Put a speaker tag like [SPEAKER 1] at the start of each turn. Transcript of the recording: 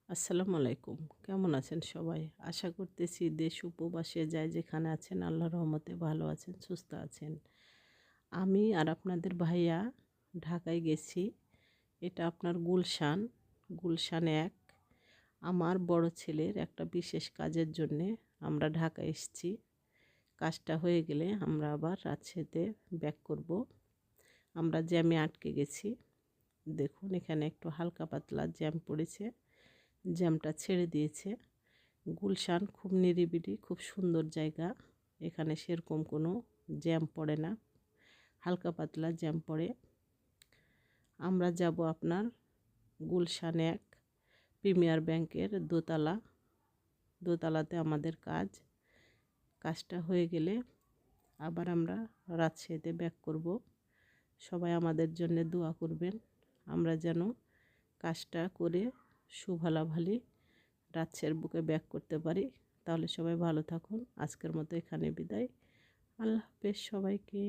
[SPEAKER 1] আসসালামু আলাইকুম। কেমন আছেন সবাই? আশা করতেছি দেশ উপবাসে যাই যেখানে আছেন আল্লাহর রহমতে ভালো আছেন, সুস্থ আছেন। আমি আর আপনাদের ভাইয়া ঢাকায় গেছি। এটা আপনার গুলশান, গুলশান ১। আমার বড় ছেলের একটা বিশেষ কাজের জন্যে আমরা ঢাকায় এসেছি। কাজটা হয়ে গেলে আমরা আবার রাজশাহীতে ব্যাক করব। আমরা জ্যামে আটকে গেছি। দেখুন এখানে একটু হালকা পাতলা জ্যাম পড়েছে। জ্যামটা ছেড়ে দিয়েছে। গুলশান খুব নিরিবিলি, খুব সুন্দর জায়গা। এখানে সেরকম কোনো জ্যাম পড়ে না, হালকা পাতলা জ্যাম পড়ে। আমরা যাব আপনার গুলশান ১ প্রিমিয়ার ব্যাংকের দোতলাতে আমাদের কাজটা হয়ে গেলে আবার আমরা রাজশাহীতে ব্যাক করব। সবাই আমাদের জন্য দোয়া করবেন, আমরা যেন কাজটা করে সুভালাভালি রাজশাহীর বুকে ব্যাক করতে পারি। তাহলে সবাই ভালো থাকুন। আজকের মতো এখানে বিদায়। আল্লাহ হাফেজ সবাইকে।